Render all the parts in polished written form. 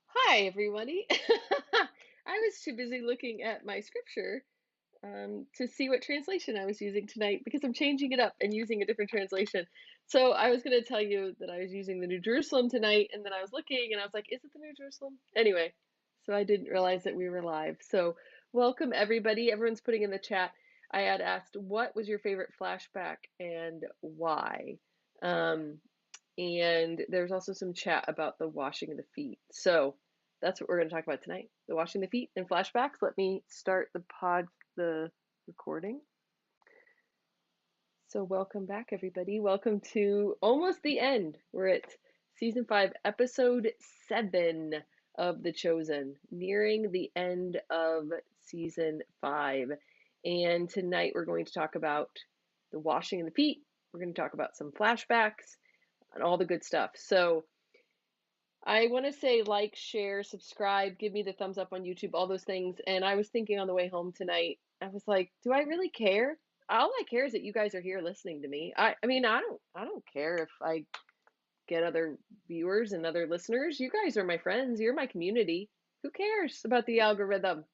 Hi, everybody. I was too busy looking at my scripture to see what translation I was using tonight because I'm changing it up and using a different translation. So I was going to tell you that I was using the New Jerusalem tonight, and then I was looking and I was like, is it the New Jerusalem? Anyway, so I didn't realize that we were live. So welcome, everybody. Everyone's putting in the chat. I had asked, what was your favorite flashback and why? Um, and there's also some chat about the washing of the feet. So that's what we're going to talk about tonight, the washing the feet and flashbacks. Let me start the recording. So welcome back, everybody. Welcome to almost the end. We're at season 5, episode 7 of The Chosen, nearing the end of season 5. And tonight we're going to talk about the washing of the feet. We're going to talk about some flashbacks and all the good stuff. So I want to say like, share, subscribe, give me the thumbs up on YouTube, all those things. And I was thinking on the way home tonight, I was like, do I really care? All I care is that you guys are here listening to me. I mean, I don't care if I get other viewers and other listeners. You guys are my friends. You're my community. Who cares about the algorithm?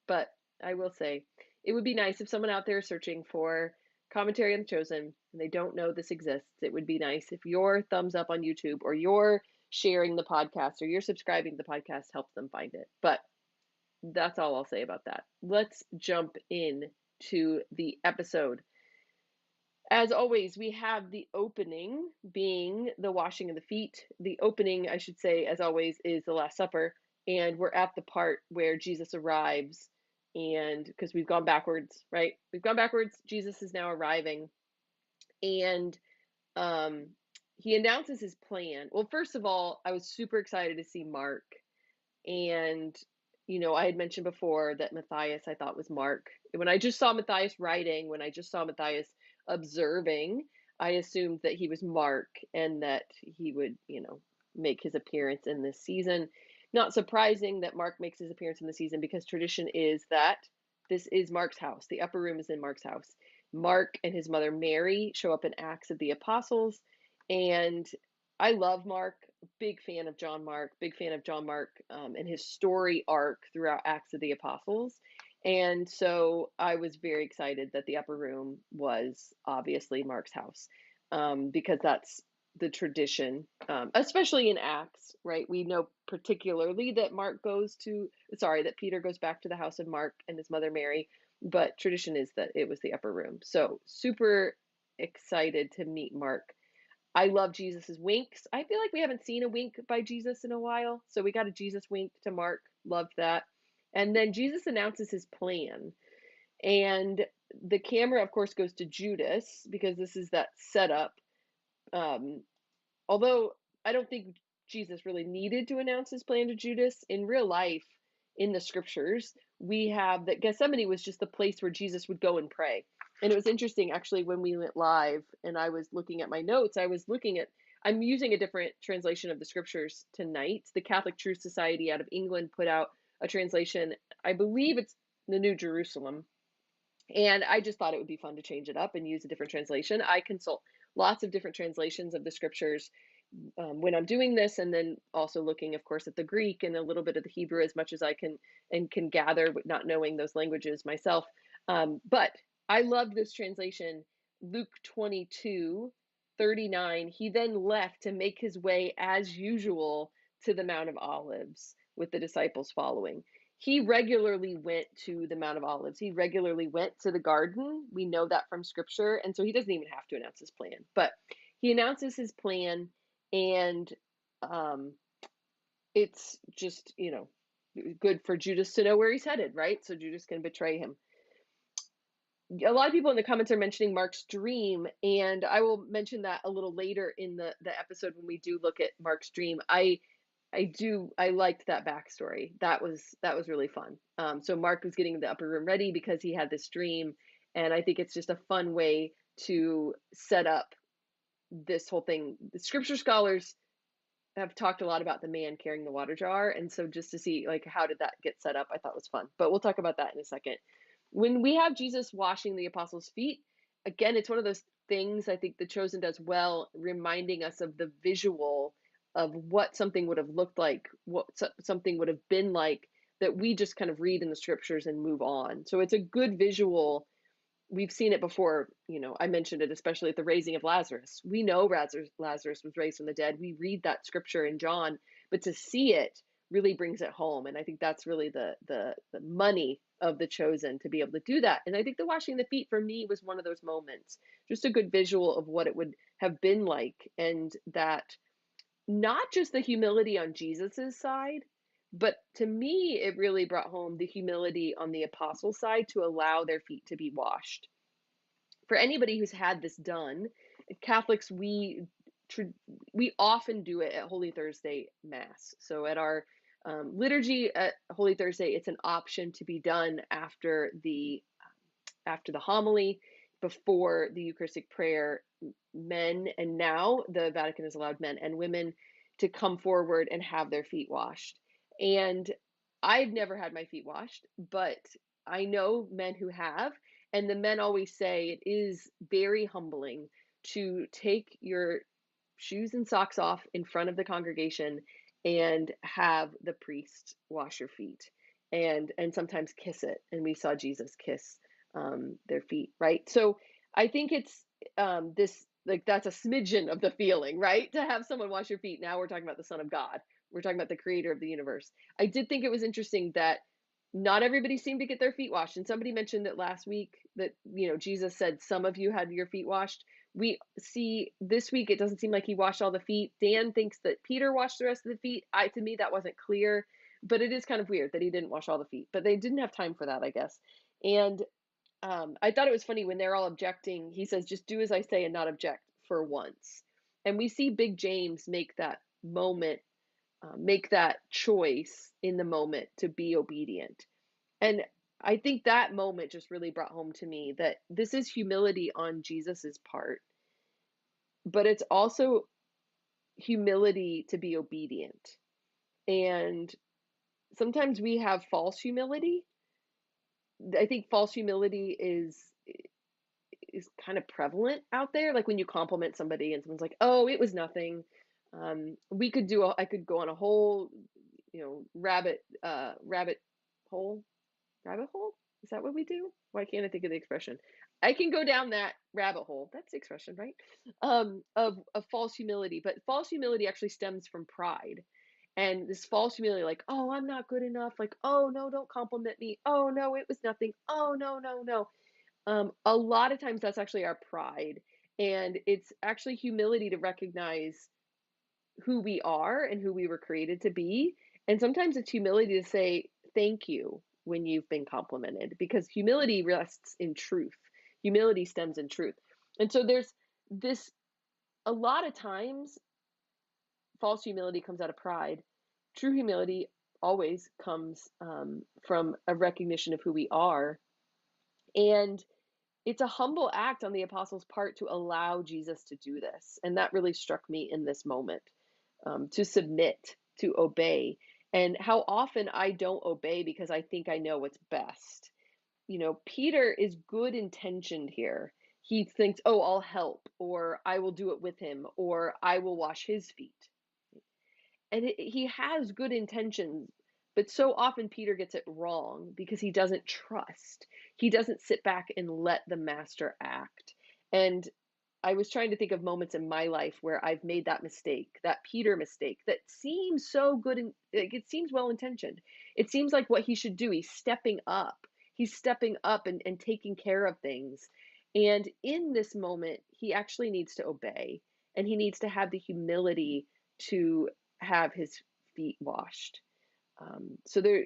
But I will say, it would be nice if someone out there is searching for commentary on The Chosen and they don't know this exists. It would be nice if your thumbs up on YouTube or your sharing the podcast or you're subscribing to the podcast helps them find it. But that's all I'll say about that. Let's jump in to the episode. As always, we have the opening being the washing of the feet. The opening, I should say, as always, is the Last Supper. And we're at the part where Jesus arrives. And because we've gone backwards, right? We've gone backwards. Jesus is now arriving. And um, he announces his plan. Well, first of all, I was super excited to see Mark. And, I had mentioned before that Matthias I thought was Mark. When I just saw Matthias writing, when I just saw Matthias observing, I assumed that he was Mark and that he would, make his appearance in this season. Not surprising that Mark makes his appearance in the season because tradition is that this is Mark's house. The upper room is in Mark's house. Mark and his mother Mary show up in Acts of the Apostles, and I love Mark, big fan of John Mark, big fan of John Mark and his story arc throughout Acts of the Apostles. And so I was very excited that the upper room was obviously Mark's house because that's the tradition, especially in Acts, right? We know particularly that that Peter goes back to the house of Mark and his mother Mary, but tradition is that it was the upper room. So super excited to meet Mark. I love Jesus's winks. I feel like we haven't seen a wink by Jesus in a while. So we got a Jesus wink to Mark. Loved that. And then Jesus announces his plan. And the camera, of course, goes to Judas because this is that setup. Um, Although I don't think Jesus really needed to announce his plan to Judas, in real life, in the scriptures, we have that Gethsemane was just the place where Jesus would go and pray. And it was interesting, actually, when we went live and I was looking at my notes, I'm using a different translation of the scriptures tonight. The Catholic Truth Society out of England put out a translation, I believe it's the New Jerusalem. And I just thought it would be fun to change it up and use a different translation. I consult lots of different translations of the scriptures when I'm doing this, and then also looking, of course, at the Greek and a little bit of the Hebrew as much as I can and can gather, not knowing those languages myself. But I love this translation, Luke 22:39. He then left to make his way as usual to the Mount of Olives with the disciples following. He regularly went to the Mount of Olives. He regularly went to the garden. We know that from scripture. And so he doesn't even have to announce his plan. But he announces his plan, and it's just, good for Judas to know where he's headed, right? So Judas can betray him. A lot of people in the comments are mentioning Mark's dream, and I will mention that a little later in the episode when we do look at Mark's dream. I liked that backstory. That was really fun. So Mark was getting the upper room ready because he had this dream, and I think it's just a fun way to set up this whole thing. The scripture scholars have talked a lot about the man carrying the water jar, and so just to see like how did that get set up, I thought was fun. But we'll talk about that in a second. When we have Jesus washing the apostles' feet, again, it's one of those things I think The Chosen does well, reminding us of the visual what something would have looked like, what something would have been like, that we just kind of read in the scriptures and move on. So it's a good visual. We've seen it before. I mentioned it, especially at the raising of Lazarus. We know Lazarus was raised from the dead. We read that scripture in John, but to see it really brings it home. And I think that's really the money of The Chosen, to be able to do that. And I think the washing the feet for me was one of those moments, just a good visual of what it would have been like. And that not just the humility on Jesus's side, but to me, it really brought home the humility on the apostles' side to allow their feet to be washed. For anybody who's had this done, Catholics, we often do it at Holy Thursday Mass. So at our liturgy at Holy Thursday, it's an option to be done after the homily, before the Eucharistic prayer. Men, and now the Vatican has allowed men and women to come forward and have their feet washed. And I've never had my feet washed, but I know men who have, and the men always say it is very humbling to take your shoes and socks off in front of the congregation and have the priest wash your feet, and sometimes kiss it. And we saw Jesus kiss their feet, right? So I think it's this, like, that's a smidgen of the feeling, right? To have someone wash your feet. Now we're talking about the Son of God. We're talking about the creator of the universe. I did think it was interesting that not everybody seemed to get their feet washed. And somebody mentioned that last week, that, Jesus said, some of you had your feet washed. We see this week, it doesn't seem like he washed all the feet. Dan thinks that Peter washed the rest of the feet. To me, that wasn't clear, but it is kind of weird that he didn't wash all the feet, but they didn't have time for that, I guess. And I thought it was funny when they're all objecting. He says, just do as I say and not object for once. And we see Big James make that choice in the moment to be obedient. And I think that moment just really brought home to me that this is humility on Jesus's part, but it's also humility to be obedient. And sometimes we have false humility. I think false humility is kind of prevalent out there. Like when you compliment somebody and someone's like, "Oh, it was nothing." I could go on a whole, rabbit hole. Rabbit hole? Is that what we do? Why can't I think of the expression? I can go down that rabbit hole. That's the expression, right? Of false humility. But false humility actually stems from pride. And this false humility, like, oh, I'm not good enough. Like, oh, no, don't compliment me. Oh, no, it was nothing. Oh, no, no, no. A lot of times that's actually our pride. And it's actually humility to recognize who we are and who we were created to be. And sometimes it's humility to say thank you when you've been complimented, because humility rests in truth. Humility stems in truth. And so there's this, a lot of times, false humility comes out of pride. True humility always comes from a recognition of who we are. And it's a humble act on the apostles' part to allow Jesus to do this. And that really struck me in this moment, to submit, to obey. And how often I don't obey because I think I know what's best. Peter is good intentioned here. He thinks, oh, I'll help, or I will do it with him, or I will wash his feet. And he has good intentions, but so often Peter gets it wrong because he doesn't trust. He doesn't sit back and let the master act. And I was trying to think of moments in my life where I've made that mistake, that Peter mistake, that seems so good and it seems well intentioned. It seems like what he should do. He's stepping up. He's stepping up and taking care of things. And in this moment, he actually needs to obey, and he needs to have the humility to have his feet washed. So there,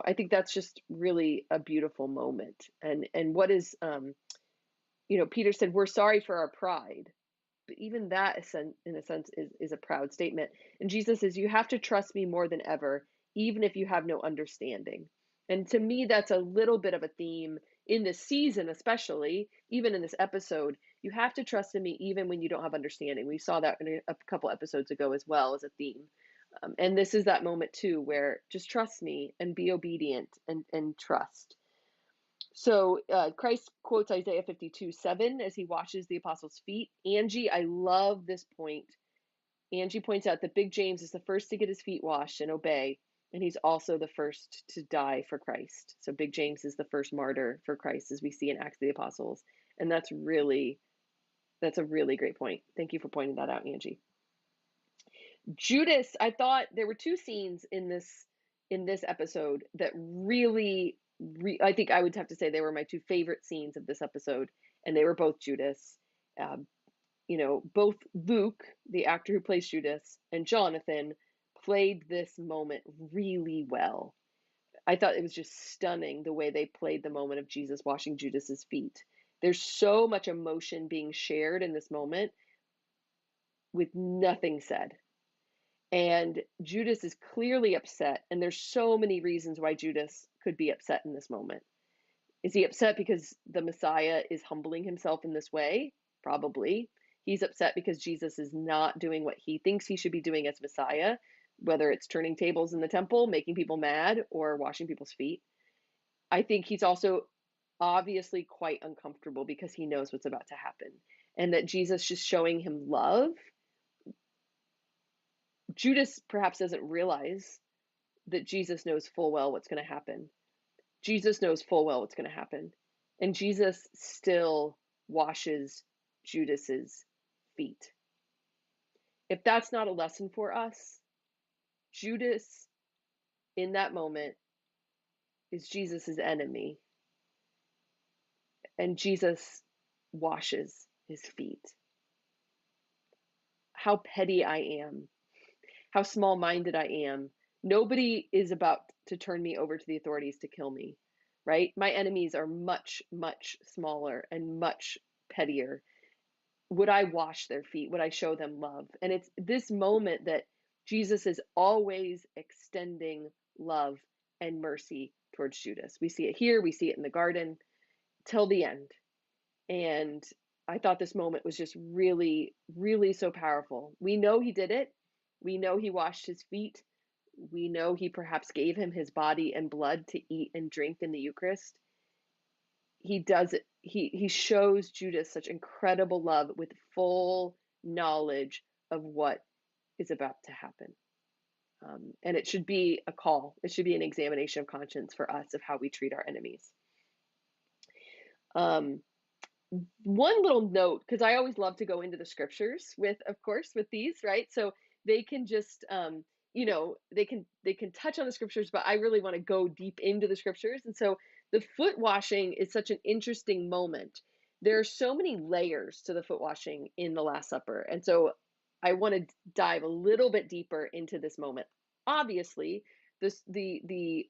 I think that's just really a beautiful moment. And what is, Peter said, we're sorry for our pride. But even that, in a sense, is a proud statement. And Jesus says, you have to trust me more than ever, even if you have no understanding. And to me, that's a little bit of a theme in this season, especially, even in this episode. You have to trust in me even when you don't have understanding. We saw that in a couple episodes ago as well as a theme. And this is that moment too, where just trust me and be obedient and trust. So Christ quotes Isaiah 52:7 as he washes the apostles' feet. Angie, I love this point Angie points out that Big James is the first to get his feet washed and obey, and he's also the first to die for Christ. So Big James is the first martyr for Christ, as we see in Acts of the Apostles. And that's a really great point. Thank you for pointing that out, Angie. Judas, I thought there were two scenes in this episode that really, I think I would have to say they were my two favorite scenes of this episode, and they were both Judas. Both Luke, the actor who plays Judas, and Jonathan played this moment really well. I thought it was just stunning the way they played the moment of Jesus washing Judas's feet. There's so much emotion being shared in this moment with nothing said. And Judas is clearly upset, and there's so many reasons why Judas could be upset in this moment. Is he upset because the Messiah is humbling himself in this way? Probably. He's upset because Jesus is not doing what he thinks he should be doing as Messiah, whether it's turning tables in the temple, making people mad, or washing people's feet. I think he's also obviously quite uncomfortable because he knows what's about to happen, and that Jesus is showing him love. Judas perhaps doesn't realize that Jesus knows full well what's going to happen. Jesus knows full well what's going to happen. And Jesus still washes Judas's feet. If that's not a lesson for us, Judas in that moment is Jesus's enemy. And Jesus washes his feet. How petty I am. How small-minded I am. Nobody is about to turn me over to the authorities to kill me, right? My enemies are much, much smaller and much pettier. Would I wash their feet? Would I show them love? And it's this moment that Jesus is always extending love and mercy towards Judas. We see it here, we see it in the garden, till the end. And I thought this moment was just really, really so powerful. We know he did it. We know he washed his feet. We know he perhaps gave him his body and blood to eat and drink in the Eucharist. He does it. He shows Judas such incredible love with full knowledge of what is about to happen. And it should be a call. It should be an examination of conscience for us of how we treat our enemies. One little note, because I always love to go into the scriptures with these, right? So they can just, they can touch on the scriptures, but I really want to go deep into the scriptures. And so the foot washing is such an interesting moment. There are so many layers to the foot washing in the Last Supper. And so I want to dive a little bit deeper into this moment. Obviously, the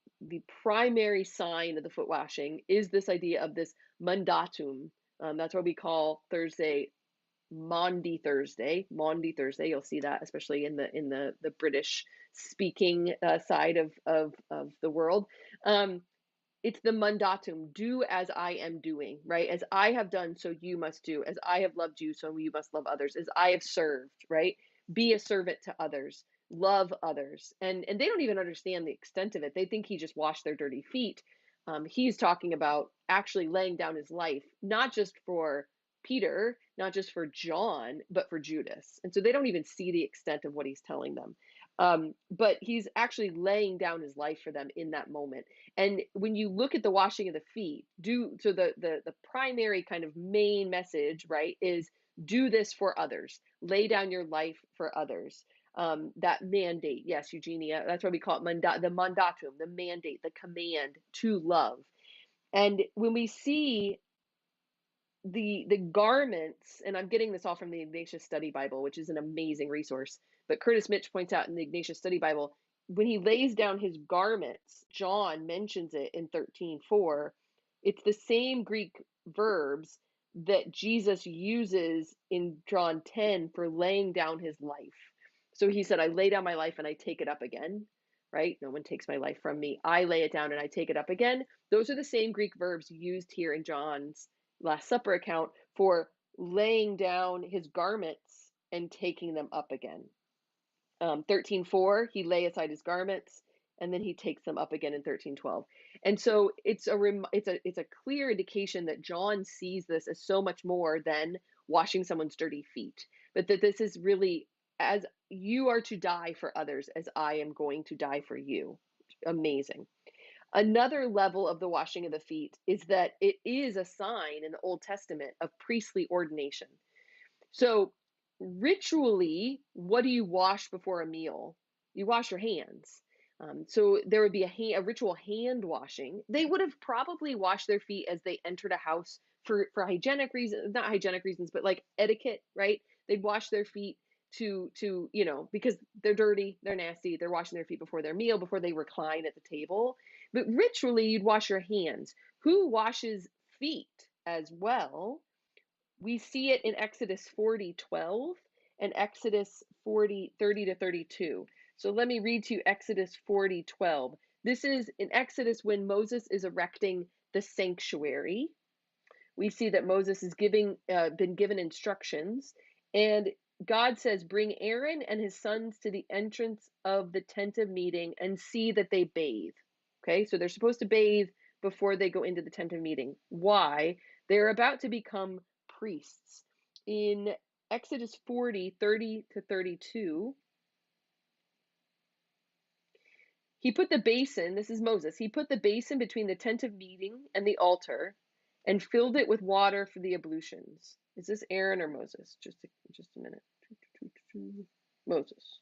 primary sign of the foot washing is this idea of this mandatum. That's what we call Thursday, Maundy Thursday. Maundy Thursday. You'll see that especially in the British speaking side of the world. It's the mandatum. Do as I am doing, right? As I have done, so you must do. As I have loved you, so you must love others. As I have served, right? Be a servant to others. Love others. And they don't even understand the extent of it. They think he just washed their dirty feet. He's talking about actually laying down his life, not just for Peter, not just for John, but for Judas. And so they don't even see the extent of what he's telling them. But he's actually laying down his life for them in that moment. And when you look at the washing of the feet, the primary kind of main message, right, is do this for others. Lay down your life for others. That mandate, yes, Eugenia, that's what we call it, the mandatum, the mandate, the command to love. And when we see the garments, and I'm getting this all from the Ignatius Study Bible, which is an amazing resource, but Curtis Mitch points out in the Ignatius Study Bible, when he lays down his garments, John mentions it in 13:4. It's the same Greek verbs that Jesus uses in John 10 for laying down his life. So he said, I lay down my life and I take it up again, right? No one takes my life from me. I lay it down and I take it up again. Those are the same Greek verbs used here in John's Last Supper account for laying down his garments and taking them up again. 13:4, he lay aside his garments and then he takes them up again in 13:12. And so it's a clear indication that John sees this as so much more than washing someone's dirty feet, but that this is really as you are to die for others as I am going to die for you. Amazing. Another level of the washing of the feet is that it is a sign in the Old Testament of priestly ordination. So, ritually, what do you wash before a meal? You wash your hands. So there would be a ritual hand washing. They would have probably washed their feet as they entered a house for hygienic reasons, not hygienic reasons, but like etiquette, right? They'd wash their feet because they're dirty, they're nasty, they're washing their feet before their meal, before they recline at the table. But ritually, you'd wash your hands. Who washes feet as well? We see it in Exodus 40:12 and Exodus 40:30 to 32. So let me read to you Exodus 40:12. This is in Exodus when Moses is erecting the sanctuary. We see that Moses is been given instructions, and God says, "Bring Aaron and his sons to the entrance of the tent of meeting and see that they bathe." Okay, so they're supposed to bathe before they go into the tent of meeting. Why? They're about to become priests. In Exodus 40:30 to 32, he put the basin, this is Moses, he put the basin between the tent of meeting and the altar and filled it with water for the ablutions. Is this Aaron or Moses? Just a minute. Moses.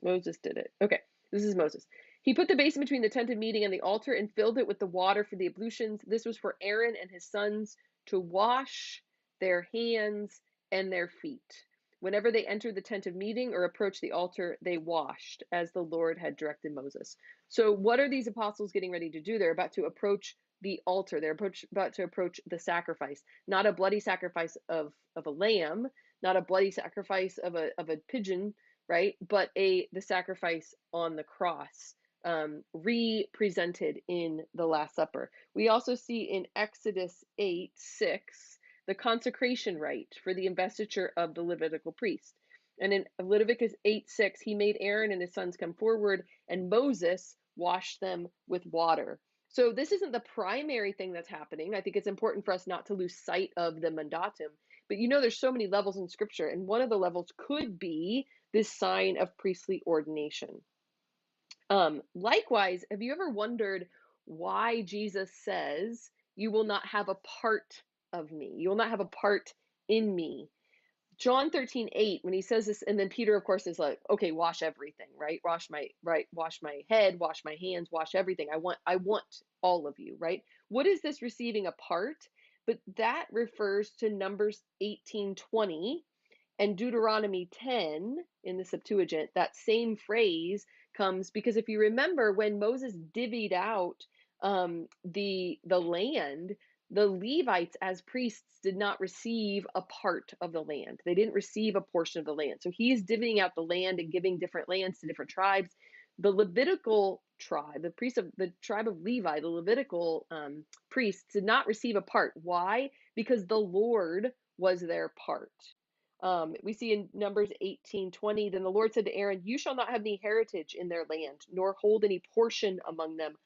Moses did it. Okay, this is Moses. He put the basin between the tent of meeting and the altar and filled it with the water for the ablutions. This was for Aaron and his sons to wash their hands and their feet. Whenever they entered the tent of meeting or approached the altar, they washed as the Lord had directed Moses. So, what are these apostles getting ready to do? They're about to approach the altar. They're about to approach the sacrifice, not a bloody sacrifice of a lamb, not a bloody sacrifice of a pigeon, right? But the sacrifice on the cross, represented in the Last Supper. We also see in Exodus 8:6 the consecration rite for the investiture of the Levitical priest. And in Leviticus 8:6, he made Aaron and his sons come forward, and Moses washed them with water. So this isn't the primary thing that's happening. I think it's important for us not to lose sight of the mandatum. But there's so many levels in Scripture, and one of the levels could be this sign of priestly ordination. Likewise, have you ever wondered why Jesus says, "You will not have a part of me. You will not have a part in me"? John 13:8, when he says this, and then Peter, of course, is like, "Okay, wash everything, right? Wash my head, wash my hands, wash everything. I want all of you, right?" What is this receiving a part? But that refers to Numbers 18:20 and Deuteronomy 10 in the Septuagint. That same phrase comes because if you remember when Moses divvied out the land, the Levites as priests did not receive a part of the land. They didn't receive a portion of the land. So he's divvying out the land and giving different lands to different tribes. The Levitical tribe, the tribe of Levi, the Levitical priests did not receive a part. Why? Because the Lord was their part. We see in Numbers 18:20, then the Lord said to Aaron, "You shall not have any heritage in their land, nor hold any portion among them.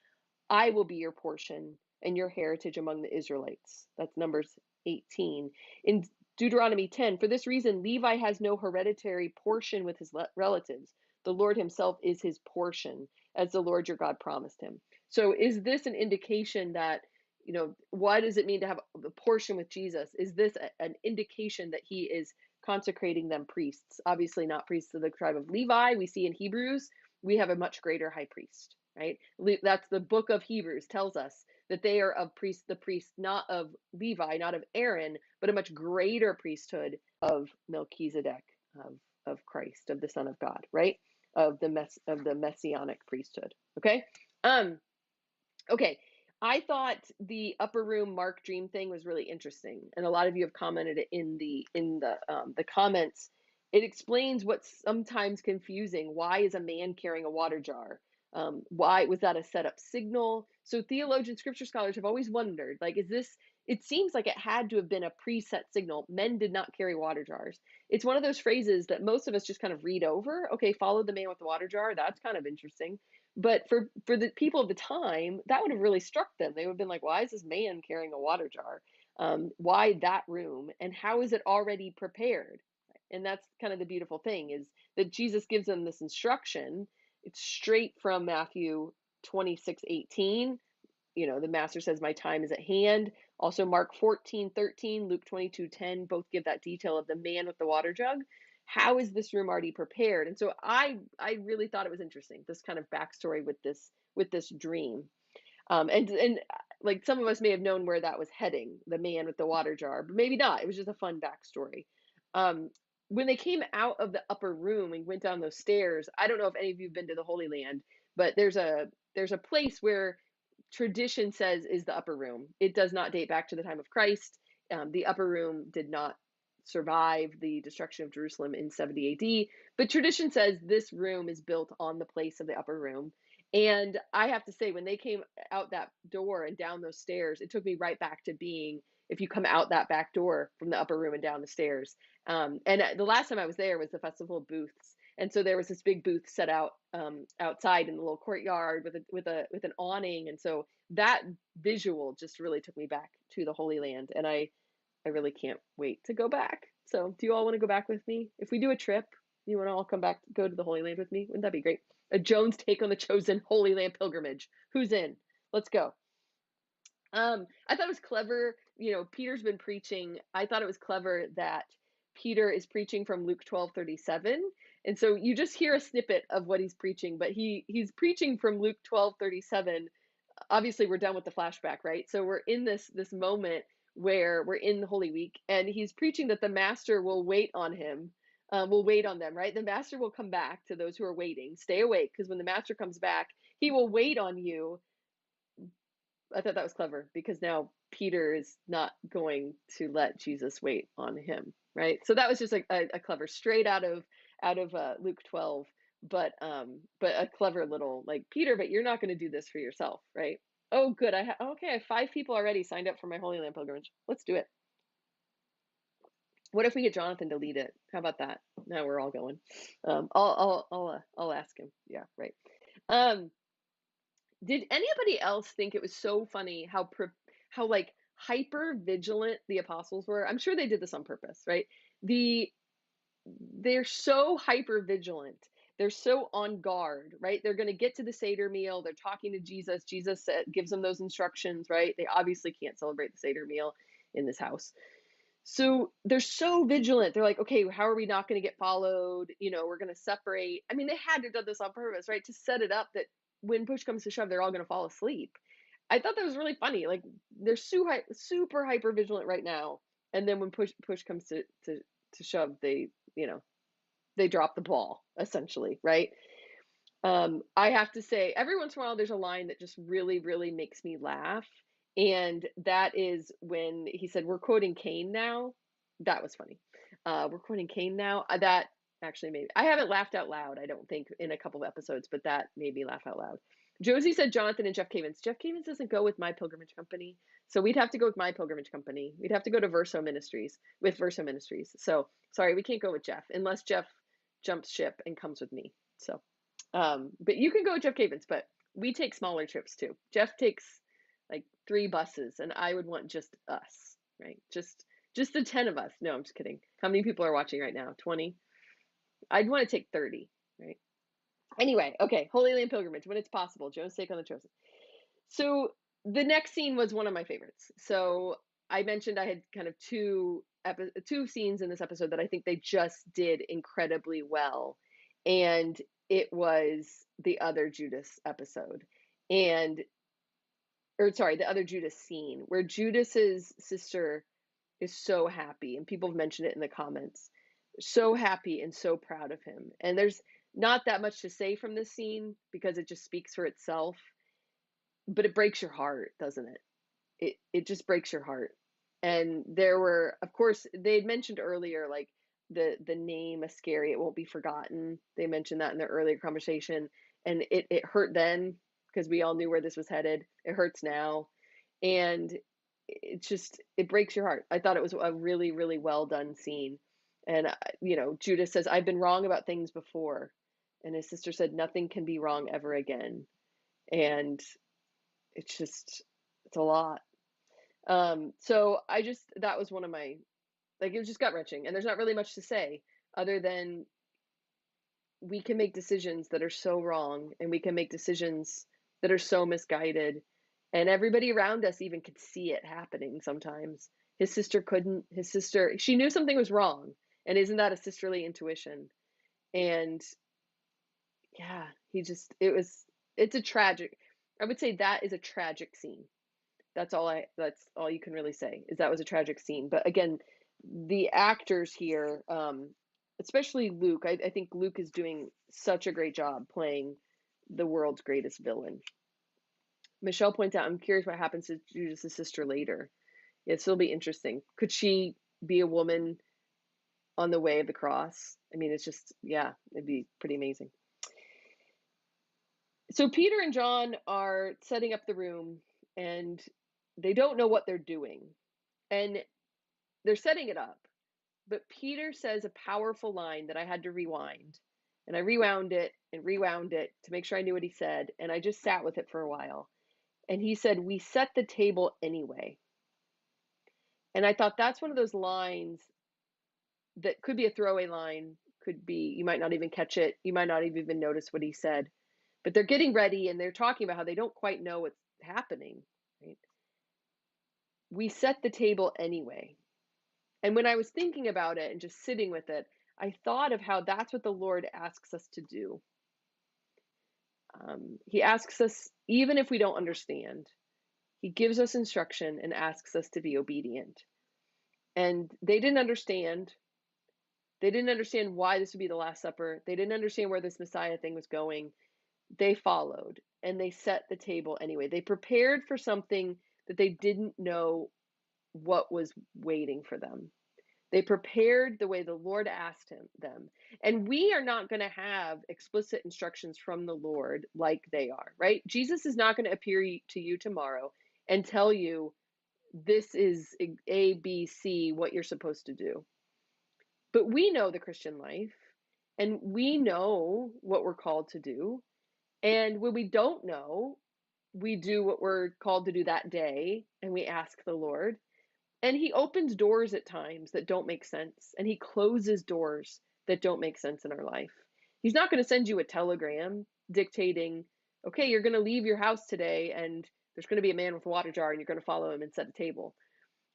I will be your portion and your heritage among the Israelites." That's Numbers 18. In Deuteronomy 10, for this reason, Levi has no hereditary portion with his relatives. The Lord himself is his portion, as the Lord your God promised him. So is this an indication that, what does it mean to have a portion with Jesus? Is this an indication that he is consecrating them priests? Obviously not priests of the tribe of Levi. We see in Hebrews, we have a much greater high priest, right? That's the book of Hebrews tells us that they are of the priest, not of Levi, not of Aaron, but a much greater priesthood of Melchizedek, of Christ, of the Son of God, right? Of the messianic priesthood. Okay. Okay. I thought the upper room Mark dream thing was really interesting, and a lot of you have commented it in the comments. It explains what's sometimes confusing. Why is a man carrying a water jar? Why was that a setup signal? So theologians, scripture scholars have always wondered, like, is this? It seems like it had to have been a preset signal. Men did not carry water jars. It's one of those phrases that most of us just kind of read over. Okay, follow the man with the water jar. That's kind of interesting. But for the people of the time, that would have really struck them. They would have been like, why is this man carrying a water jar? Why that room? And how is it already prepared? And that's kind of the beautiful thing, is that Jesus gives them this instruction. It's straight from Matthew 26:18. The master says, my time is at hand. Also, Mark 14:13, Luke 22:10, both give that detail of the man with the water jug. How is this room already prepared? And so I really thought it was interesting, this kind of backstory with this dream. And like some of us may have known where that was heading, the man with the water jar, but maybe not. It was just a fun backstory. Um, when they came out of the upper room and went down those stairs, I don't know if any of you have been to the Holy Land, but there's a place where tradition says is the upper room. It does not date back to the time of Christ. The upper room did not survive the destruction of Jerusalem in 70 AD, but tradition says this room is built on the place of the upper room. And I have to say, when they came out that door and down those stairs, it took me right back to being, if you come out that back door from the upper room and down the stairs. And the last time I was there was the Festival of Booths. And so there was this big booth set out outside in the little courtyard with an awning. And so that visual just really took me back to the Holy Land. And I really can't wait to go back. So do you all want to go back with me? If we do a trip, you want to all come back, go to the Holy Land with me? Wouldn't that be great? A Jones take on the chosen Holy Land pilgrimage. Who's in? Let's go. I thought it was clever. Peter's been preaching. I thought it was clever that Peter is preaching from Luke 12:37. And so you just hear a snippet of what he's preaching, but he's preaching from Luke 12:37. Obviously we're done with the flashback, right? So we're in this moment where we're in the Holy Week, and he's preaching that the master will wait on him, will wait on them, right? The master will come back to those who are waiting. Stay awake, because when the master comes back, he will wait on you. I thought that was clever, because now Peter is not going to let Jesus wait on him, right? So that was just a clever, straight out of Luke 12, but a clever little, like, Peter, but you're not going to do this for yourself, right? Oh, good. Okay. I have 5 people already signed up for my Holy Land pilgrimage. Let's do it. What if we get Jonathan to lead it? How about that? Now we're all going. I'll ask him. Yeah, right. Um, Did anybody else think it was so funny how like hyper vigilant the apostles were? I'm sure they did this on purpose, right? They're so hyper vigilant. They're so on guard, right? They're going to get to the Seder meal. They're talking to Jesus. Jesus gives them those instructions, right? They obviously can't celebrate the Seder meal in this house. So they're so vigilant. They're like, okay, how are we not going to get followed? We're going to separate. I mean, they had to have done this on purpose, right? To set it up that when push comes to shove, they're all going to fall asleep. I thought that was really funny. Like, they're super hyper vigilant right now. And then when push comes to shove, they drop the ball, essentially, right? I have to say, every once in a while, there's a line that just really, really makes me laugh. And that is when he said, we're quoting Cain now. That was funny. We're quoting Cain now. That actually made, I haven't laughed out loud, I don't think, in a couple of episodes, but that made me laugh out loud. Josie said Jonathan and Jeff Cavins. Jeff Cavins doesn't go with My Pilgrimage Company. So we'd have to go with My Pilgrimage Company. We'd have to go to Verso Ministries, with Verso Ministries. So sorry, we can't go with Jeff unless Jeff jumps ship and comes with me. So, but you can go with Jeff Cavins, but we take smaller trips too. Jeff takes like 3 buses, and I would want just us, right? Just the 10 of us. No, I'm just kidding. How many people are watching right now? 20? I'd want to take 30, right? Anyway, okay, Holy Land pilgrimage, when it's possible. Joan's take on the chosen. So the next scene was one of my favorites. So I mentioned I had kind of two scenes in this episode that I think they just did incredibly well. And it was the other Judas episode. The other Judas scene, where Judas's sister is so happy, and people have mentioned it in the comments, so happy and so proud of him. And there's not that much to say from this scene because it just speaks for itself, but it breaks your heart, doesn't it? It just breaks your heart. And there were, of course, they had mentioned earlier, like the name Iscariot, it won't be forgotten. They mentioned that in their earlier conversation, and it hurt then because we all knew where this was headed. It hurts now, and it breaks your heart. I thought it was a really, really well done scene. And Judas says, I've been wrong about things before, and his sister said, nothing can be wrong ever again. And it's a lot. So that was one of my, like, it was just gut wrenching, and there's not really much to say, other than we can make decisions that are so wrong, and we can make decisions that are so misguided. And everybody around us even could see it happening sometimes. His sister couldn't. His sister, she knew something was wrong. And isn't that a sisterly intuition? And yeah, it's a tragic, I would say that is a tragic scene. That's all you can really say, is that was a tragic scene. But again, the actors here, especially Luke, I think Luke is doing such a great job playing the world's greatest villain. Michelle points out, I'm curious what happens to Judas' sister later. It'll be interesting. Could she be a woman on the way of the cross? I mean, it's just, yeah, it'd be pretty amazing. So Peter and John are setting up the room, and they don't know what they're doing. And they're setting it up. But Peter says a powerful line that I had to rewind. And I rewound it and rewound it to make sure I knew what he said. And I just sat with it for a while. And he said, "We set the table anyway." And I thought that's one of those lines that could be a throwaway line, could be, you might not even catch it. You might not even notice what he said. But they're getting ready and they're talking about how they don't quite know what's happening, right? We set the table anyway. And when I was thinking about it and just sitting with it, I thought of how that's what the Lord asks us to do. He asks us, even if we don't understand, he gives us instruction and asks us to be obedient. And they didn't understand. They didn't understand why this would be the Last Supper. They didn't understand where this Messiah thing was going. They followed and they set the table anyway. They prepared for something that they didn't know what was waiting for them. They prepared the way the Lord asked them. And we are not going to have explicit instructions from the Lord like they are, right? Jesus is not going to appear to you tomorrow and tell you, this is A, B, C, what you're supposed to do. But we know the Christian life, and we know what we're called to do. And when we don't know, we do what we're called to do that day, and we ask the Lord. And he opens doors at times that don't make sense, and he closes doors that don't make sense in our life. He's not going to send you a telegram dictating, okay, you're going to leave your house today and there's going to be a man with a water jar and you're going to follow him and set a table.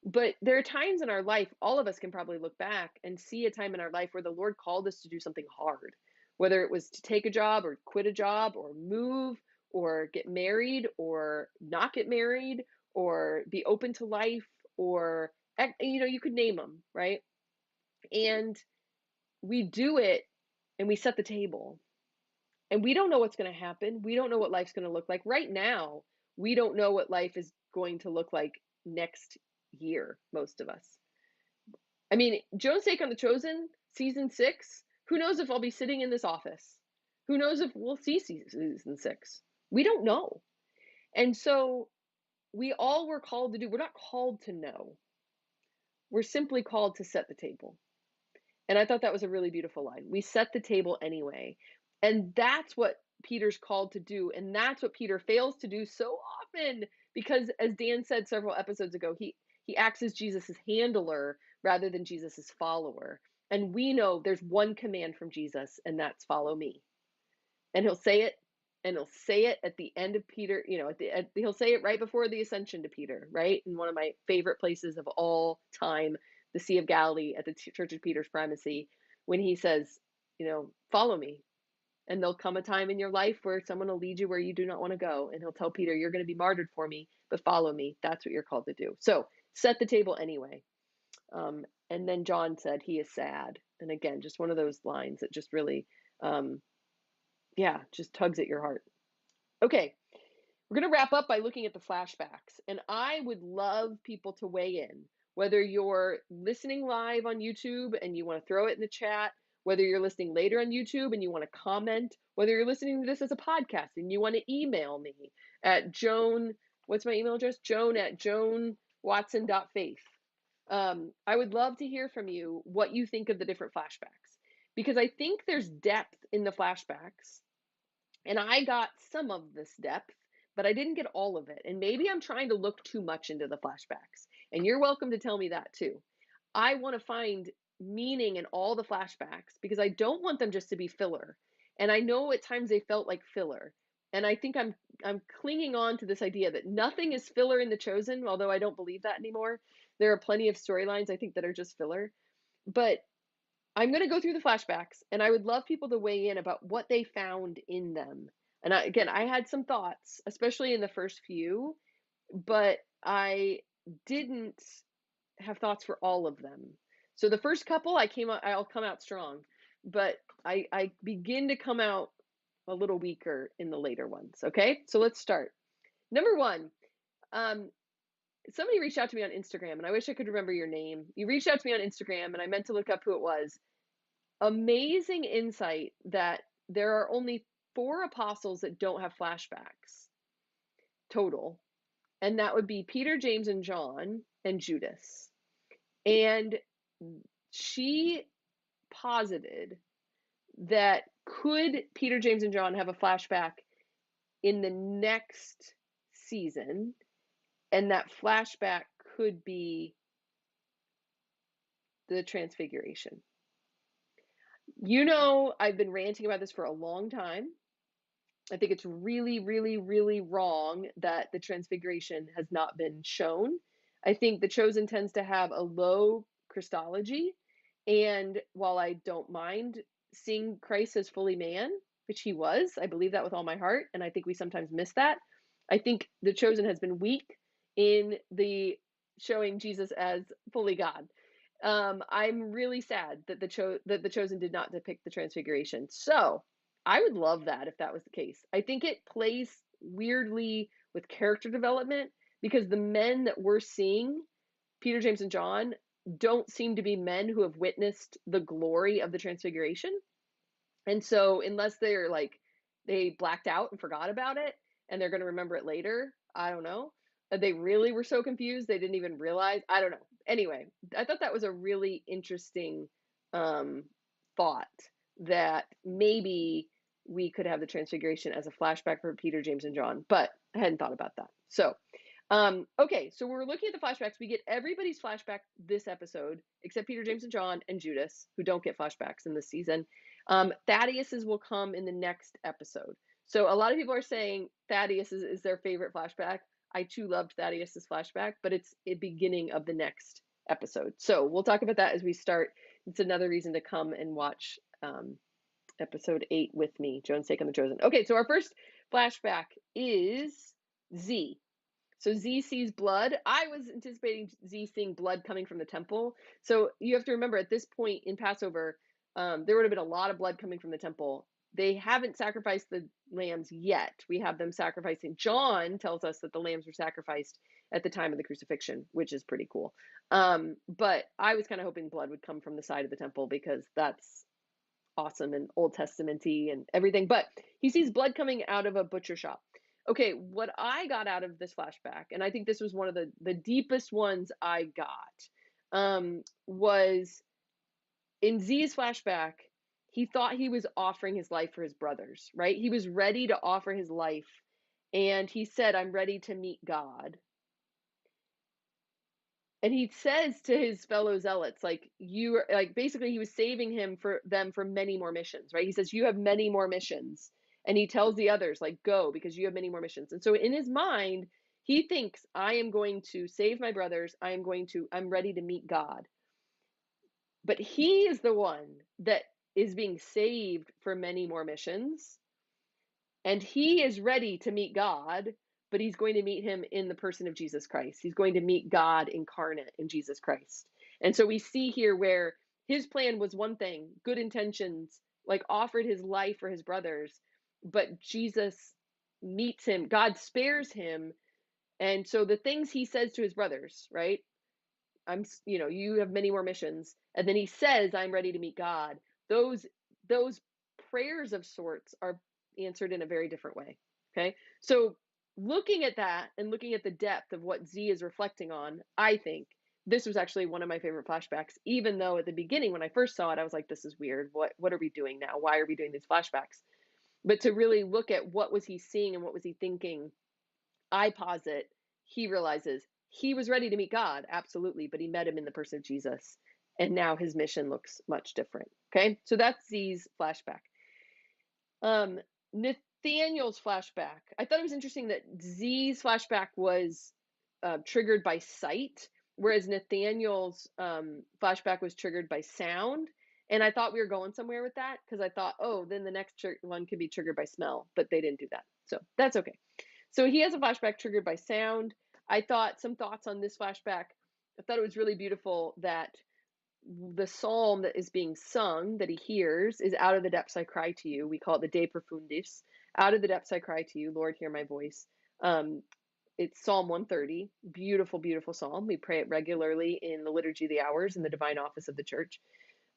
But there are times in our life, all of us can probably look back and see a time in our life where the Lord called us to do something hard, whether it was to take a job or quit a job or move or get married or not get married or be open to life, or, you could name them, right? And we do it and we set the table, and we don't know what's going to happen. We don't know what life's going to look like right now. We don't know what life is going to look like next year, most of us. I mean, Joe's Take on the Chosen, season 6, who knows if I'll be sitting in this office? Who knows if we'll see season 6? We don't know. And so we all were called to do, we're not called to know. We're simply called to set the table. And I thought that was a really beautiful line. We set the table anyway. And that's what Peter's called to do. And that's what Peter fails to do so often, because as Dan said several episodes ago, he acts as Jesus's handler rather than Jesus's follower. And we know there's one command from Jesus, and that's follow me. And he'll say it, and he'll say it at the end of Peter, he'll say it right before the ascension to Peter, right? In one of my favorite places of all time, the Sea of Galilee at the Church of Peter's primacy, when he says, follow me. And there'll come a time in your life where someone will lead you where you do not want to go. And he'll tell Peter, you're going to be martyred for me, but follow me. That's what you're called to do. So set the table anyway. And then John said, he is sad. And again, just one of those lines that just really, just tugs at your heart. Okay, we're going to wrap up by looking at the flashbacks. And I would love people to weigh in, whether you're listening live on YouTube and you want to throw it in the chat, whether you're listening later on YouTube and you want to comment, whether you're listening to this as a podcast and you want to email me at Joan, what's my email address? joan@joanwatson.faith. I would love to hear from you what you think of the different flashbacks, because I think there's depth in the flashbacks. And I got some of this depth, but I didn't get all of it. And maybe I'm trying to look too much into the flashbacks. And you're welcome to tell me that too. I want to find meaning in all the flashbacks because I don't want them just to be filler. And I know at times they felt like filler. And I think I'm clinging on to this idea that nothing is filler in The Chosen, although I don't believe that anymore. There are plenty of storylines I think that are just filler. But I'm going to go through the flashbacks and I would love people to weigh in about what they found in them. And again, I had some thoughts, especially in the first few, but I didn't have thoughts for all of them. So the first couple, I'll come out strong, but I begin to come out a little weaker in the later ones. Okay, so let's start. Number one, somebody reached out to me on Instagram, and I wish I could remember your name. You reached out to me on Instagram, and I meant to look up who it was. Amazing insight that there are only 4 apostles that don't have flashbacks total, and that would be Peter, James, and John, and Judas. And she posited that could Peter, James, and John have a flashback in the next season, and that flashback could be the Transfiguration. You know, I've been ranting about this for a long time. I think it's really, really, really wrong that the Transfiguration has not been shown. I think The Chosen tends to have a low Christology. And while I don't mind seeing Christ as fully man, which he was, I believe that with all my heart. And I think we sometimes miss that. I think The Chosen has been weak in the showing Jesus as fully God. I'm really sad that the Chosen did not depict the Transfiguration. So I would love that if that was the case. I think it plays weirdly with character development because the men that we're seeing, Peter, James, and John, don't seem to be men who have witnessed the glory of the Transfiguration. And so, unless they're like, they blacked out and forgot about it and they're going to remember it later, I don't know. They really were so confused they didn't even realize. I don't know. Anyway, I thought that was a really interesting thought that maybe we could have the Transfiguration as a flashback for Peter, James, and John, but I hadn't thought about that. So, okay, so we're looking at the flashbacks. We get everybody's flashback this episode, except Peter, James, and John, and Judas, who don't get flashbacks in this season. Thaddeus's will come in the next episode. So a lot of people are saying Thaddeus is their favorite flashback. I too loved Thaddeus's flashback, but it's the beginning of the next episode. So we'll talk about that as we start. It's another reason to come and watch episode 8 with me, Joan's Take on The Chosen. Okay, so our first flashback is Z. So Z sees blood. I was anticipating Z seeing blood coming from the temple. So you have to remember at this point in Passover, there would have been a lot of blood coming from the temple. They haven't sacrificed the lambs yet. We have them sacrificing. John tells us that the lambs were sacrificed at the time of the crucifixion, which is pretty cool. But I was kind of hoping blood would come from the side of the temple because that's awesome and Old Testament-y and everything. But he sees blood coming out of a butcher shop. Okay, what I got out of this flashback, and I think this was one of the deepest ones I got, was in Z's flashback, he thought he was offering his life for his brothers, right? He was ready to offer his life, and he said, I'm ready to meet God. And he says to his fellow zealots, like, basically he was saving them for many more missions, right? He says, you have many more missions. And he tells the others, like, go, because you have many more missions. And so in his mind, he thinks, I am going to save my brothers. I'm ready to meet God. But he is the one that is being saved for many more missions. And he is ready to meet God, but he's going to meet him in the person of Jesus Christ. He's going to meet God incarnate in Jesus Christ. And so we see here where his plan was one thing, good intentions, like offered his life for his brothers, but Jesus meets him, God spares him. And so the things he says to his brothers, right? You have many more missions. And then he says, I'm ready to meet God. Those prayers of sorts are answered in a very different way. Okay. So looking at that and looking at the depth of what Z is reflecting on, I think this was actually one of my favorite flashbacks, even though at the beginning, when I first saw it, I was like, this is weird. What are we doing now? Why are we doing these flashbacks? But to really look at what was he seeing and what was he thinking, I posit he realizes he was ready to meet God, absolutely, but he met him in the person of Jesus. And now his mission looks much different. Okay, so that's Z's flashback. Nathaniel's flashback. I thought it was interesting that Z's flashback was triggered by sight, whereas Nathaniel's flashback was triggered by sound. And I thought we were going somewhere with that because I thought, oh, then the next one could be triggered by smell, but they didn't do that. So that's okay. So he has a flashback triggered by sound. I thought some thoughts on this flashback. I thought it was really beautiful that the psalm that is being sung that he hears is out of the depths I cry to you. We call it the De Profundis. Out of the depths I cry to you, Lord, hear my voice. It's Psalm 130. Beautiful, beautiful psalm. We pray it regularly in the Liturgy of the Hours in the Divine Office of the Church.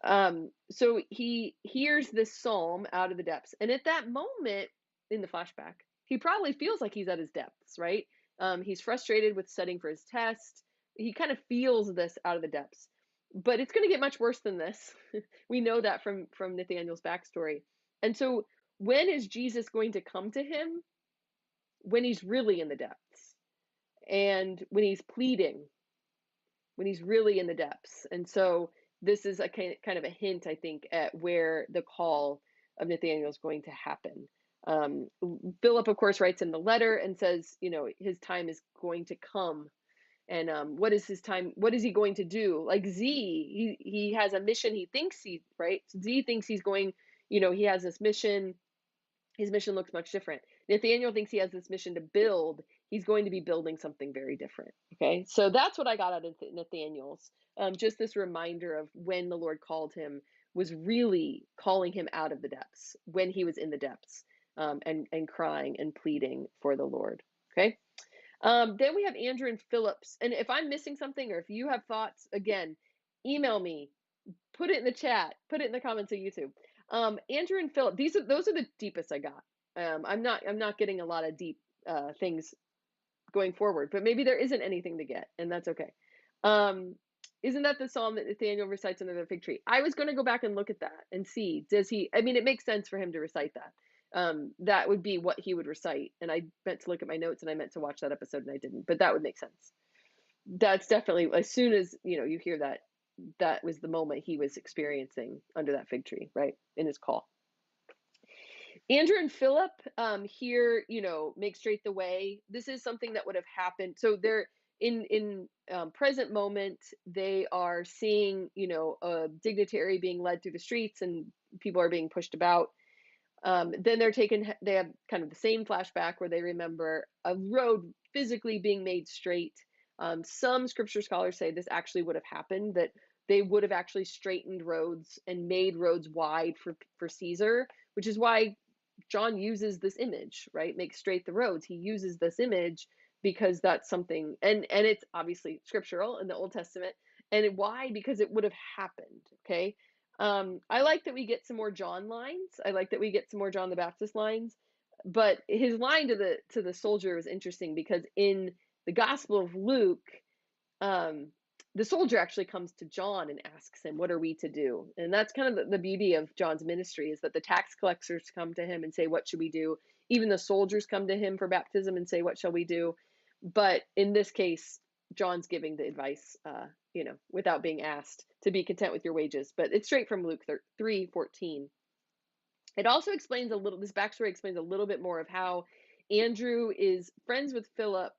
So he hears this psalm out of the depths. And at that moment in the flashback, he probably feels like he's at his depths, right? He's frustrated with studying for his test. He kind of feels this out of the depths. But it's going to get much worse than this. We know that from Nathaniel's backstory. And so when is Jesus going to come to him? When he's really in the depths. And when he's pleading, when he's really in the depths. And so this is a kind of a hint, I think, at where the call of Nathaniel is going to happen. Philip, of course, writes in the letter and says, his time is going to come. And what is his time? What is he going to do? Like Z, he has a mission. He thinks right? Z thinks he's going, he has this mission. His mission looks much different. Nathaniel thinks he has this mission to build. He's going to be building something very different. Okay, so that's what I got out of Nathaniel's. Just this reminder of when the Lord called him was really calling him out of the depths, when he was in the depths, and crying and pleading for the Lord. Okay. Then we have Andrew and Phillips. And if I'm missing something or if you have thoughts, again, email me, put it in the chat, put it in the comments of YouTube. Andrew and Philip, those are the deepest I got. I'm not getting a lot of deep things going forward, but maybe there isn't anything to get, and that's okay. Isn't that the psalm that Nathaniel recites under the fig tree? I was going to go back and look at that and see, it makes sense for him to recite that. That would be what he would recite. And I meant to look at my notes and I meant to watch that episode and I didn't, but that would make sense. That's definitely, as soon as, you hear that, that was the moment he was experiencing under that fig tree, right? In his call. Andrew and Philip here, make straight the way. This is something that would have happened. So they're in present moment, they are seeing, a dignitary being led through the streets and people are being pushed about. Then they have kind of the same flashback where they remember a road physically being made straight. Some scripture scholars say this actually would have happened, that they would have actually straightened roads and made roads wide for Caesar, which is why John uses this image, right? Make straight the roads. He uses this image because that's something, and it's obviously scriptural in the Old Testament. And why? Because it would have happened, okay? I like that we get some more John lines. I like that we get some more John the Baptist lines. But his line to the soldier was interesting because in the Gospel of Luke, the soldier actually comes to John and asks him, what are we to do? And that's kind of the beauty of John's ministry, is that the tax collectors come to him and say, what should we do? Even the soldiers come to him for baptism and say, what shall we do? But in this case, John's giving the advice, without being asked, to be content with your wages. But it's straight from Luke 3:14. It also explains this backstory explains a little bit more of how Andrew is friends with Philip,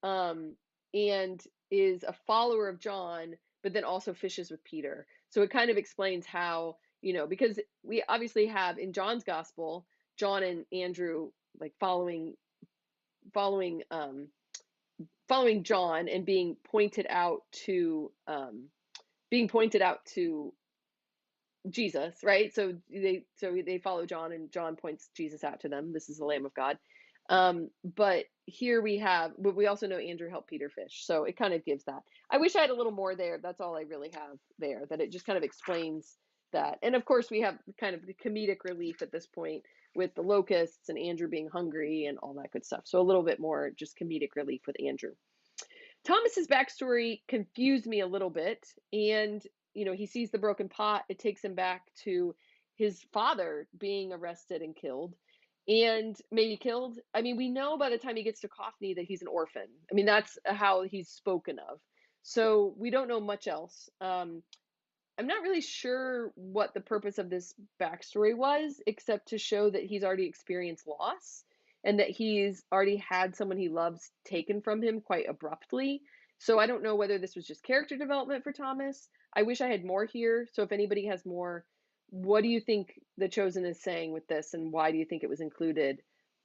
and is a follower of John, but then also fishes with Peter. So it kind of explains how, because we obviously have in John's gospel, John and Andrew like following John and being pointed out to Jesus, right? So they follow John and John points Jesus out to them. This is the Lamb of God. But here but we also know Andrew helped Peter fish. So it kind of gives that. I wish I had a little more there. That's all I really have there, that it just kind of explains that. And of course we have kind of the comedic relief at this point with the locusts and Andrew being hungry and all that good stuff. So a little bit more just comedic relief with Andrew. Thomas's backstory confused me a little bit. And, he sees the broken pot. It takes him back to his father being arrested and killed. And maybe killed. I mean, we know by the time he gets to Coffney that he's an orphan. I mean, that's how he's spoken of. So we don't know much else. I'm not really sure what the purpose of this backstory was, except to show that he's already experienced loss and that he's already had someone he loves taken from him quite abruptly. So I don't know whether this was just character development for Thomas. I wish I had more here. So if anybody has more, what do you think The Chosen is saying with this, and why do you think it was included?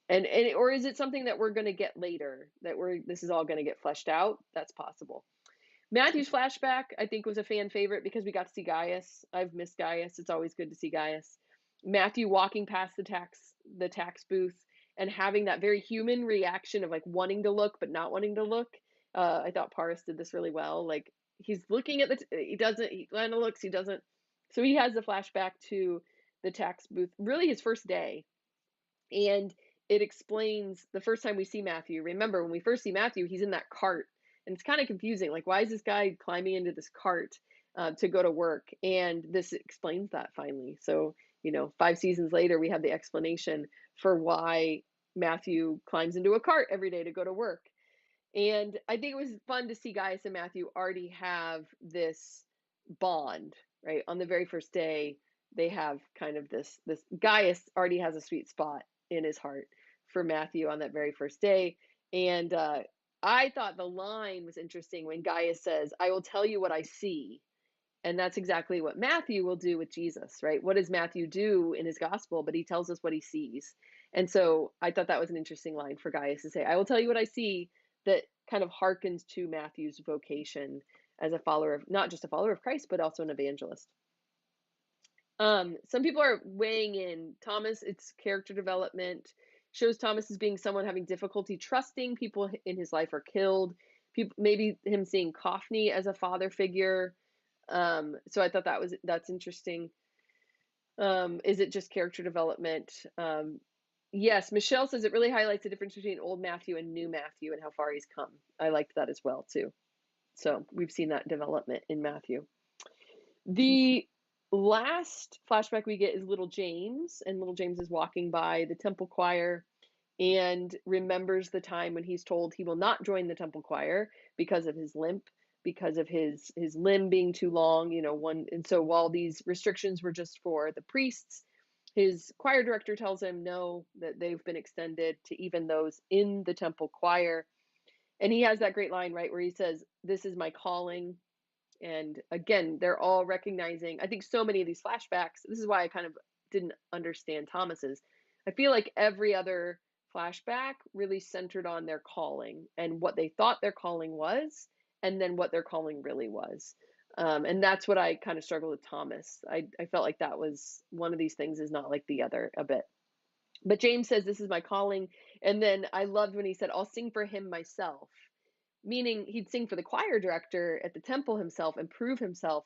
And or is it something that we're going to get later, that this is all going to get fleshed out? That's possible. Matthew's flashback, I think, was a fan favorite because we got to see Gaius. I've missed Gaius. It's always good to see Gaius. Matthew walking past the tax booth and having that very human reaction of like wanting to look but not wanting to look. I thought Paris did this really well. Like he's looking at he doesn't, he kind of looks, he doesn't. So he has the flashback to the tax booth, really his first day. And it explains the first time we see Matthew. Remember, when we first see Matthew, he's in that cart. And it's kind of confusing. Like, why is this guy climbing into this cart to go to work? And this explains that finally. So, 5 seasons later, we have the explanation for why Matthew climbs into a cart every day to go to work. And I think it was fun to see Gaius and Matthew already have this bond, right? On the very first day, they have kind of this Gaius already has a sweet spot in his heart for Matthew on that very first day. And I thought the line was interesting when Gaius says, "I will tell you what I see." And that's exactly what Matthew will do with Jesus, right? What does Matthew do in his gospel? But he tells us what he sees. And so I thought that was an interesting line for Gaius to say, "I will tell you what I see," that kind of harkens to Matthew's vocation as a follower of, not just a follower of Christ, but also an evangelist. Some people are weighing in Thomas, it's character development, shows Thomas as being someone having difficulty trusting. People in his life are killed. People, maybe him seeing Kaufney as a father figure. So I thought that's interesting. Is it just character development? Yes, Michelle says it really highlights the difference between old Matthew and new Matthew and how far he's come. I liked that as well too. So we've seen that development in Matthew. The last flashback we get is little James, and little James is walking by the temple choir and remembers the time when he's told he will not join the temple choir because of his limp, because of his limb being too long, and so while these restrictions were just for the priests, his choir director tells him no, that they've been extended to even those in the temple choir. And he has that great line, right, where he says, "This is my calling." And again, they're all recognizing, I think so many of these flashbacks, this is why I kind of didn't understand Thomas's. I feel like every other flashback really centered on their calling and what they thought their calling was, and then what their calling really was. And that's what I kind of struggled with Thomas. I felt like that was one of these things is not like the other a bit. But James says, "This is my calling." And then I loved when he said, "I'll sing for him myself," meaning he'd sing for the choir director at the temple himself and prove himself,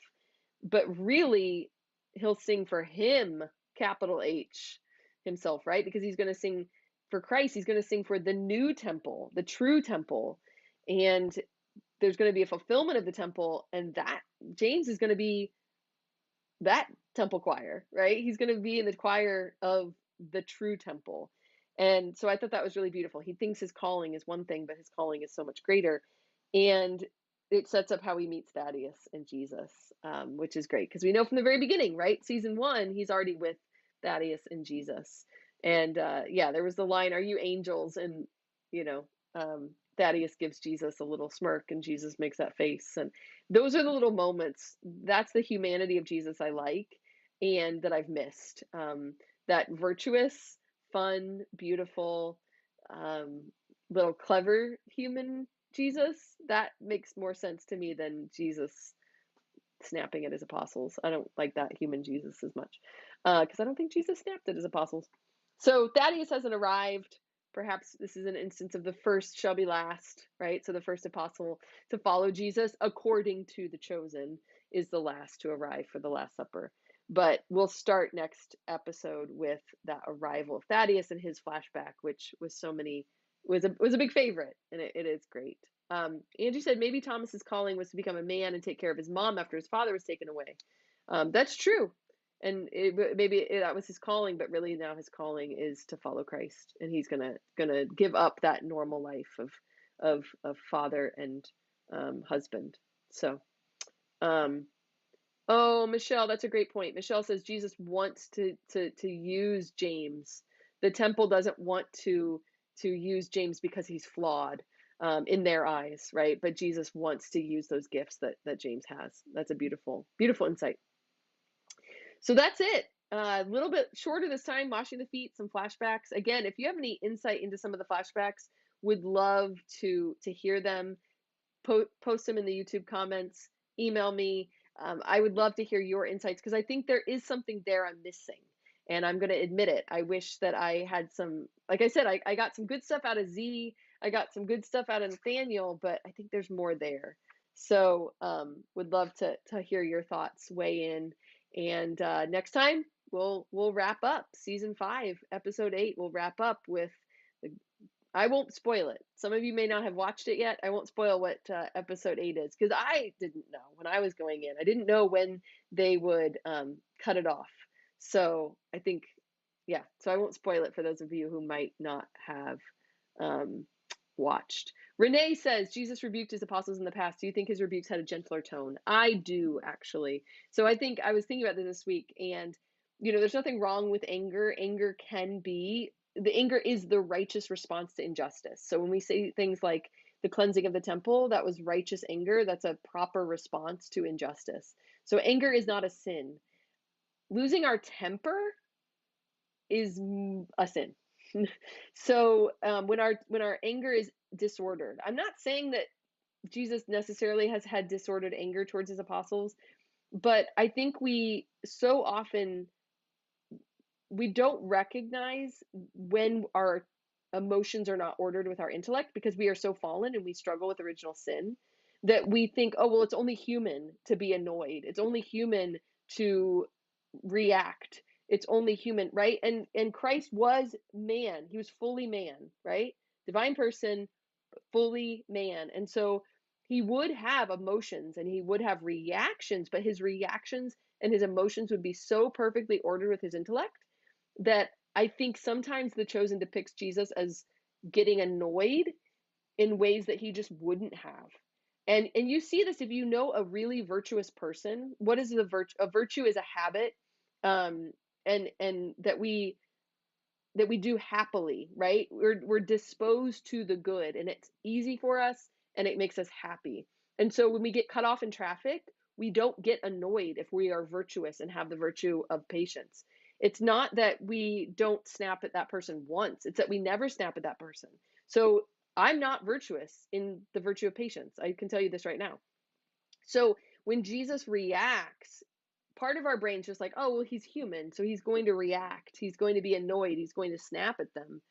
but really he'll sing for him, capital H, himself, right? Because he's going to sing for Christ. He's going to sing for the new temple, the true temple. And there's going to be a fulfillment of the temple, and that James is going to be that temple choir, right? He's going to be in the choir of the true temple. And so I thought that was really beautiful. He thinks his calling is one thing, but his calling is so much greater. And it sets up how he meets Thaddeus and Jesus, which is great because we know from the very beginning, right? Season 1, he's already with Thaddeus and Jesus. And yeah, there was the line, "Are you angels?" And, Thaddeus gives Jesus a little smirk and Jesus makes that face. And those are the little moments. That's the humanity of Jesus I like and that I've missed. That virtuous, fun, beautiful, little clever human Jesus, that makes more sense to me than Jesus snapping at his apostles. I don't like that human Jesus as much because I don't think Jesus snapped at his apostles. So Thaddeus hasn't arrived. Perhaps this is an instance of the first shall be last, right? So the first apostle to follow Jesus, according to The Chosen, is the last to arrive for the Last Supper. But we'll start next episode with that arrival of Thaddeus and his flashback, which was was a big favorite, and it is great. Angie said maybe Thomas's calling was to become a man and take care of his mom after his father was taken away. That's true. And maybe that was his calling, but really now his calling is to follow Christ, and he's gonna give up that normal life of father and husband. So, Oh, Michelle, that's a great point. Michelle says Jesus wants to use James. The temple doesn't want to use James because he's flawed in their eyes, right? But Jesus wants to use those gifts that James has. That's a beautiful, beautiful insight. So that's it. A little bit shorter this time, washing the feet, some flashbacks. Again, if you have any insight into some of the flashbacks, would love to hear them. Post them in the YouTube comments, email me. I would love to hear your insights because I think there is something there I'm missing. And I'm going to admit it. I wish that I had some, like I said, I got some good stuff out of Z. I got some good stuff out of Nathaniel, but I think there's more there. So would love to hear your thoughts, weigh in. And next time we'll wrap up season 5, episode 8. We'll wrap up with the I won't spoil it. Some of you may not have watched it yet. I won't spoil what episode 8 is because I didn't know when I was going in. I didn't know when they would cut it off. So I think, yeah, so I won't spoil it for those of you who might not have um, watched. Renee says, Jesus rebuked his apostles in the past. Do you think his rebukes had a gentler tone? I do, actually. So I think I was thinking about this week, and, there's nothing wrong with anger. Anger can be the anger is the righteous response to injustice. So when we say things like the cleansing of the temple, that was righteous anger. That's a proper response to injustice. So anger is not a sin. Losing our temper is a sin. So when our anger is disordered, I'm not saying that Jesus necessarily has had disordered anger towards his apostles, but I think we so often we don't recognize when our emotions are not ordered with our intellect because we are so fallen and we struggle with original sin that we think, oh, well, it's only human to be annoyed. It's only human to react. It's only human, right? And Christ was man. He was fully man, right? Divine person, but fully man. And so he would have emotions and he would have reactions, but his reactions and his emotions would be so perfectly ordered with his intellect that I think sometimes The Chosen depicts Jesus as getting annoyed in ways that he just wouldn't have. And you see this if you know a really virtuous person. What is the virtue? A virtue is a habit, and that we do happily, right? We're disposed to the good, and it's easy for us, and it makes us happy. And so when we get cut off in traffic, we don't get annoyed if we are virtuous and have the virtue of patience. It's not that we don't snap at that person once, it's that we never snap at that person. So I'm not virtuous in the virtue of patience. I can tell you this right now. So when Jesus reacts, part of our brain's just like, oh, well, he's human, so he's going to react. He's going to be annoyed. He's going to snap at them.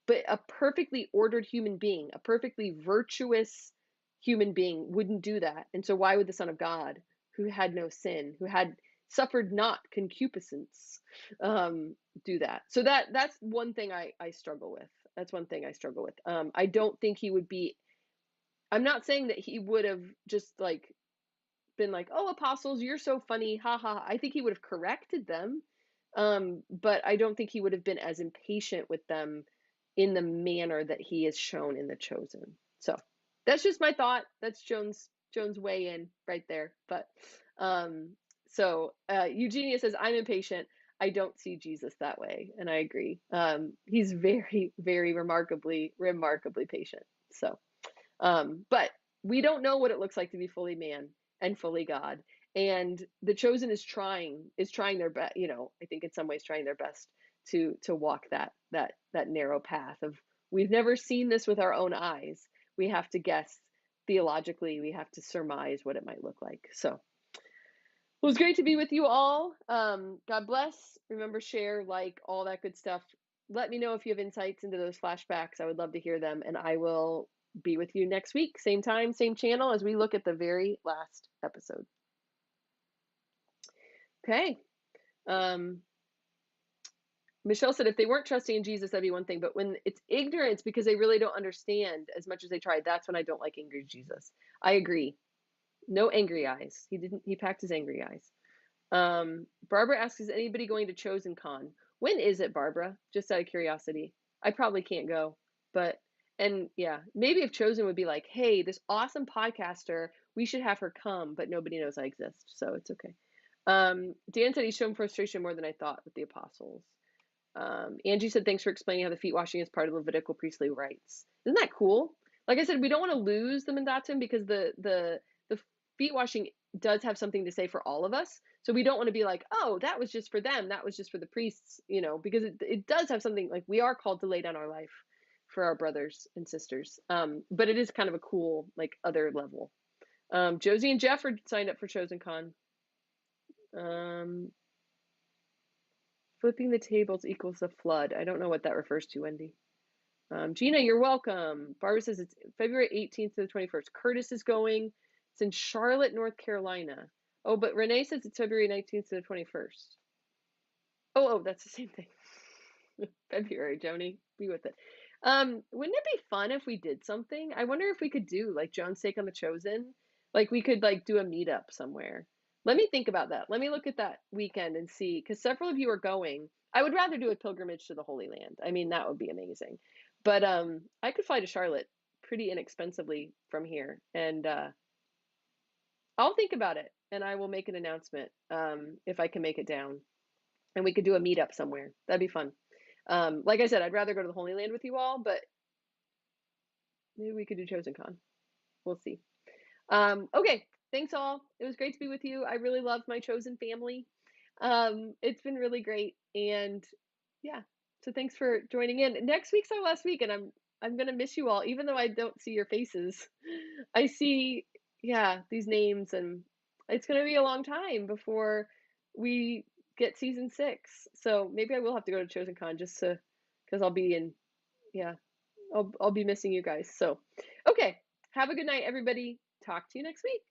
But a perfectly ordered human being, a perfectly virtuous human being wouldn't do that. And so why would the Son of God, who had no sin, who had suffered not concupiscence, do that? So that's one thing I struggle with. That's one thing I struggle with. I don't think he would be, I'm not saying that he would have just like been like, oh, apostles, you're so funny, ha ha. I think he would have corrected them, but I don't think he would have been as impatient with them in the manner that he is shown in The Chosen. So that's just my thought. That's Joan's weigh in right there. But Eugenia says, I'm impatient. I don't see Jesus that way, and I agree. He's very, very remarkably patient. So but we don't know what it looks like to be fully man and fully God. And The Chosen is trying their best, I think in some ways trying their best to walk that narrow path of, we've never seen this with our own eyes. We have to guess theologically, we have to surmise what it might look like. So it was great to be with you all. God bless. Remember, share, like, all that good stuff. Let me know if you have insights into those flashbacks. I would love to hear them, and I will be with you next week, same time, same channel, as we look at the very last episode. Okay. Michelle said, if they weren't trusting in Jesus, that'd be one thing. But when it's ignorance because they really don't understand as much as they tried, that's when I don't like angry Jesus. I agree. No angry eyes. He packed his angry eyes. Barbara asks, is anybody going to Chosen Con? When is it, Barbara? Just out of curiosity. I probably can't go, but And yeah, maybe if Chosen would be like, hey, this awesome podcaster, we should have her come, but nobody knows I exist, so it's okay. Dan said he's shown frustration more than I thought with the apostles. Angie said, thanks for explaining how the feet washing is part of Levitical priestly rites. Isn't that cool? Like I said, we don't want to lose the mandatum because the feet washing does have something to say for all of us. So we don't want to be like, oh, that was just for them. That was just for the priests, because it does have something like we are called to lay down our life for our brothers and sisters. But it is kind of a cool, like, other level. Josie and Jeff are signed up for Chosen Con. Flipping the tables equals a flood. I don't know what that refers to, Wendy. Gina, you're welcome. Barbara says it's February 18th to the 21st. Curtis is going. It's in Charlotte, North Carolina. Oh, but Renee says it's February 19th to the 21st. Oh, that's the same thing. February, Joni, be with it. Wouldn't it be fun if we did something? I wonder if we could do like Joan's Sake on the Chosen. Like we could like do a meetup somewhere. Let me think about that. Let me look at that weekend and see, because several of you are going. I would rather do a pilgrimage to the Holy Land. I mean, that would be amazing. But I could fly to Charlotte pretty inexpensively from here, and I'll think about it, and I will make an announcement if I can make it down, and we could do a meetup somewhere. That'd be fun. Like I said, I'd rather go to the Holy Land with you all, but maybe we could do Chosen Con. We'll see. Okay, thanks all. It was great to be with you. I really loved my Chosen family. It's been really great, and yeah. So thanks for joining in. Next week's our last week, and I'm gonna miss you all, even though I don't see your faces. I see, yeah, these names, and it's gonna be a long time before we get season 6. So maybe I will have to go to Chosen Con just to, because I'll be in, yeah, I'll be missing you guys. So, okay, have a good night, everybody. Talk to you next week.